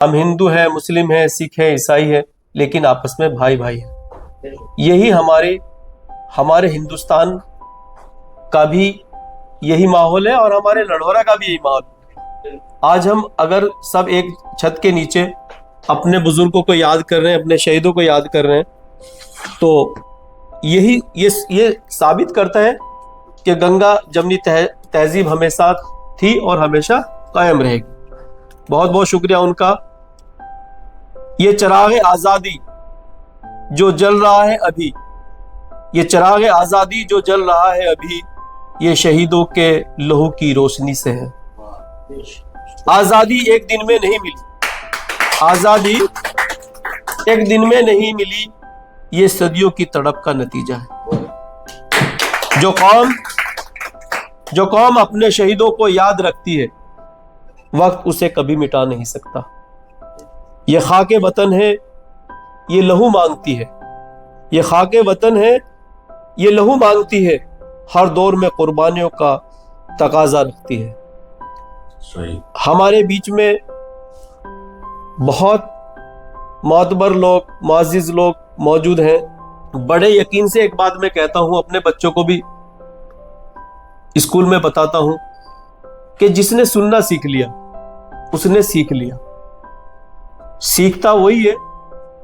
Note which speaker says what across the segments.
Speaker 1: हम हिंदू हैं, मुस्लिम हैं, सिख हैं, ईसाई हैं, लेकिन आपस में भाई भाई हैं। यही हमारे हिंदुस्तान का भी यही माहौल है और हमारे लड़ोरा का भी यही माहौल है। आज हम अगर सब एक छत के नीचे अपने बुजुर्गों को याद कर रहे हैं, अपने शहीदों को याद कर रहे हैं, तो ये साबित करता है कि गंगा जमनी तहजीब हमेशा थी और हमेशा कायम रहेगी। बहुत बहुत शुक्रिया उनका। ये चिराग आजादी जो जल रहा है अभी, ये चिराग आजादी जो जल रहा है अभी, ये शहीदों के लहू की रोशनी से है। आजादी एक दिन में नहीं मिली, आजादी एक दिन में नहीं मिली, ये सदियों की तड़प का नतीजा है। जो कौम अपने शहीदों को याद रखती है, वक्त उसे कभी मिटा नहीं सकता। ये खाके वतन है, ये लहू मांगती है। ये खाके वतन है, ये लहू मांगती है, हर दौर में कुर्बानियों का तकाजा रखती है। हमारे बीच में बहुत मोतबर लोग, मुअज़्ज़िज़ लोग मौजूद हैं। बड़े यकीन से एक बात मैं कहता हूं, अपने बच्चों को भी स्कूल में बताता हूं कि जिसने सुनना सीख लिया उसने सीख लिया। सीखता वही है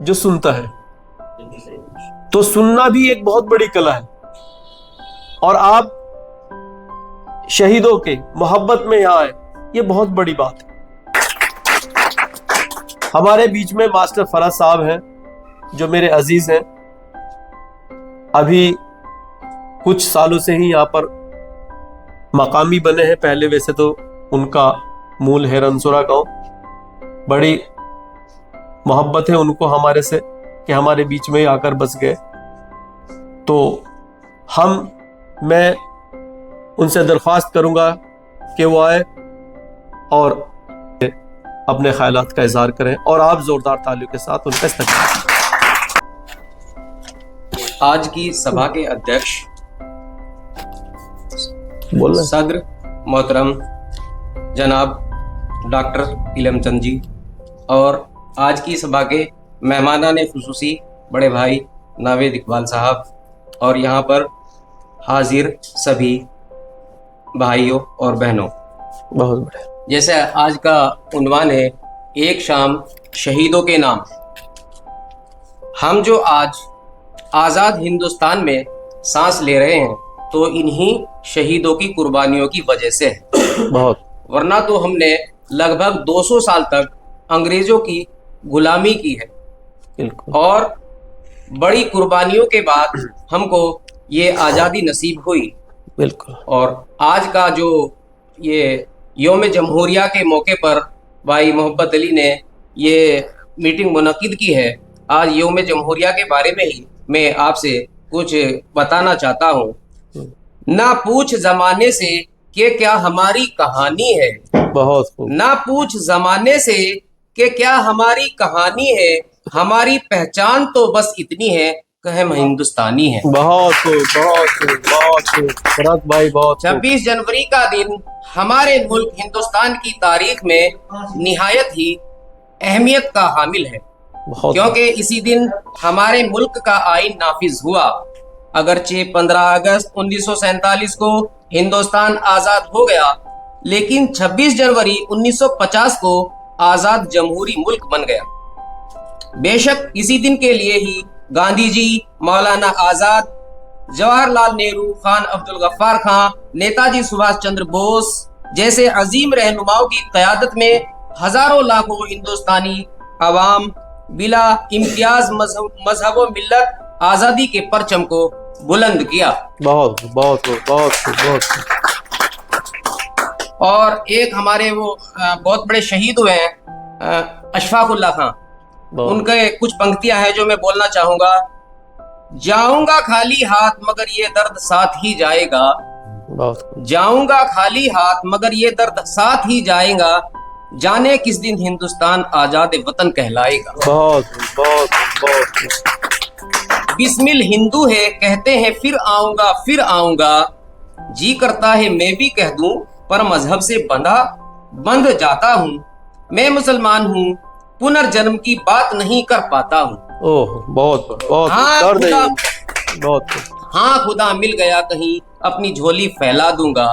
Speaker 1: जो सुनता है। तो सुनना भी एक बहुत बड़ी कला है। और आप शहीदों के मोहब्बत में यहाँ आए, ये बहुत बड़ी बात है। हमारे बीच में मास्टर फराज साहब हैं, जो मेरे अजीज हैं। अभी कुछ सालों से ही यहाँ पर मकामी बने हैं। पहले वैसे तो उनका मूल है रनसोरा गांव। बड़ी मोहब्बत है उनको हमारे से कि हमारे बीच में ही आकर बस गए। तो मैं उनसे दरख्वास्त करूंगा कि वो आए और अपने ख्यालात का इजहार करें और आप जोरदार तालियों के साथ उनका इस्तकबाल।
Speaker 2: आज की सभा के अध्यक्ष सदर मोहतरम जनाब डॉक्टर इलमचंद जी और आज की सभा के मेहमानाने खुसूसी बड़े भाई नावेद इकबाल साहब और यहाँ पर हाजिर सभी भाइयों और बहनों,
Speaker 1: बहुत बढ़िया।
Speaker 2: जैसे आज का उन्वान है एक शाम शहीदों के नाम। हम जो आज आज़ाद हिंदुस्तान में सांस ले रहे हैं तो इन्हीं शहीदों की कुर्बानियों की वजह से है।
Speaker 1: बहुत,
Speaker 2: वरना तो हमने लगभग 200 साल तक अंग्रेजों की गुलामी की है और बड़ी कुर्बानियों के बाद हमको ये आज़ादी नसीब हुई।
Speaker 1: बिल्कुल। और
Speaker 2: आज का जो ये योम जमहूरिया के मौके पर भाई मोहब्बत अली ने ये मीटिंग मुनक्किद की है। आज योम जमहूरिया के बारे में ही मैं आपसे कुछ बताना चाहता हूँ। ना पूछ जमाने से कि क्या हमारी कहानी है,
Speaker 1: बहुत
Speaker 2: ना पूछ जमाने से कि क्या हमारी कहानी है, हमारी पहचान तो बस इतनी है कि हम हिंदुस्तानी हैं।
Speaker 1: बहुत फराज भाई, बहुत।
Speaker 2: 26 जनवरी का दिन हमारे मुल्क हिंदुस्तान की तारीख में निहायत ही अहमियत का हामिल है, क्योंकि इसी दिन हमारे मुल्क का आईन नाफिज हुआ। अगरचे 15 अगस्त 1947 को हिंदुस्तान आजाद हो गया, लेकिन 26 जनवरी 1950 को आजाद जमहूरी मुल्क बन गया। बेशक इसी दिन के लिए ही गांधी जी, मौलाना आजाद, जवाहरलाल नेहरू, खान अब्दुल गफ्फार खां, नेताजी सुभाष चंद्र बोस जैसे अजीम रहनुमाओं की क़यादत में हजारों लाखों हिंदुस्तानी अवाम बिला इम्तियाज मजहब व मिल्लत आजादी के परचम को बुलंद किया।
Speaker 1: बहुत बहुत बहुत बहुत।
Speaker 2: और एक हमारे वो बहुत बड़े शहीद हुए हैं अशफाकुल्ला खां, उनके कुछ पंक्तियां हैं जो मैं बोलना चाहूंगा। जाऊंगा खाली हाथ मगर ये दर्द साथ ही जाएगा, जाऊंगा खाली हाथ मगर ये दर्द साथ ही जाएगा, जाने किस दिन हिंदुस्तान आजाद वतन कहलाएगा।
Speaker 1: बहुत बहुत बहुत।
Speaker 2: बिस्मिल हिंदू है कहते हैं फिर आऊंगा, जी करता है मैं भी कह दूं पर मजहब से बंध जाता हूँ। मैं मुसलमान हूँ पुनर्जन्म की बात नहीं कर पाता हूँ।
Speaker 1: ओह, बहुत बहुत
Speaker 2: हाँ
Speaker 1: दर्द है
Speaker 2: खुदा,
Speaker 1: ये, बहुत।
Speaker 2: हाँ खुदा, मिल गया कहीं अपनी झोली फैला दूंगा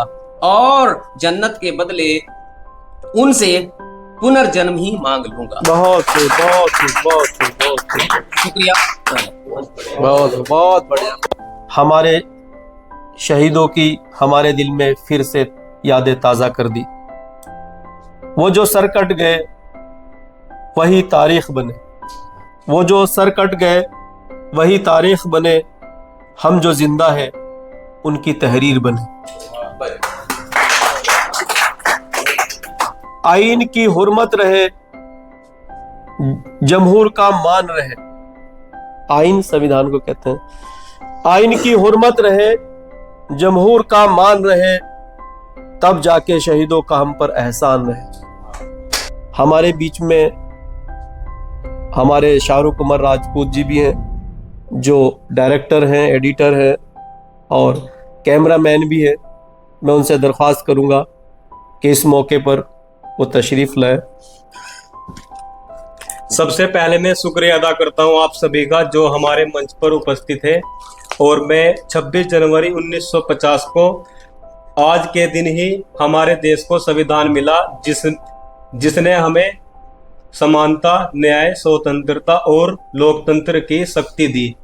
Speaker 2: और जन्नत के बदले उनसे पुनर्जन्म ही मांग लूंगा।
Speaker 1: बहुत खूब, बहुत खूब, बहुत खूब, बहुत खूब।
Speaker 2: शुक्रिया।
Speaker 1: बहुत बहुत बढ़िया। हमारे शहीदों की हमारे दिल में फिर से यादें ताजा कर दी। वो जो सर कट गए वही तारीख बने, वो जो सर कट गए वही तारीख बने, हम जो जिंदा है उनकी तहरीर बने। आइन की हुर्मत रहे, जमहूर का मान रहे। आइन संविधान को कहते हैं। आइन की हुर्मत रहे, जमहूर का मान रहे, तब जाके शहीदों का हम पर एहसान रहे। हमारे बीच में हमारे शाहरुख कुमार राजपूत जी भी हैं, जो डायरेक्टर हैं, एडिटर हैं और कैमरामैन भी है। मैं उनसे दरख्वास्त करूंगा कि इस मौके पर वो तशरीफ लाए।
Speaker 3: सबसे पहले मैं शुक्रिया अदा करता हूं आप सभी का जो हमारे मंच पर उपस्थित है। और मैं 26 जनवरी 1950 को, आज के दिन ही हमारे देश को संविधान मिला, जिसने हमें समानता, न्याय, स्वतंत्रता और लोकतंत्र की शक्ति दी।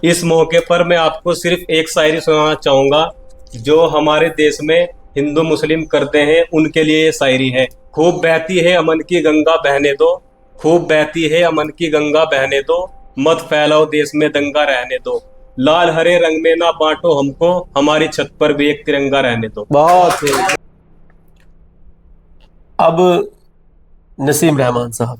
Speaker 3: इस मौके पर मैं आपको सिर्फ एक शायरी सुनाना चाहूँगा जो हमारे देश में हिंदू मुस्लिम करते हैं, उनके लिए ये शायरी है। खूब बहती है अमन की गंगा बहने दो, खूब बहती है अमन की गंगा बहने दो, मत फैलाओ देश में दंगा रहने दो, लाल हरे रंग में ना बांटो हमको, हमारी छत पर भी एक तिरंगा रहने दो।
Speaker 1: बहुत। अब नसीम रहमान साहब।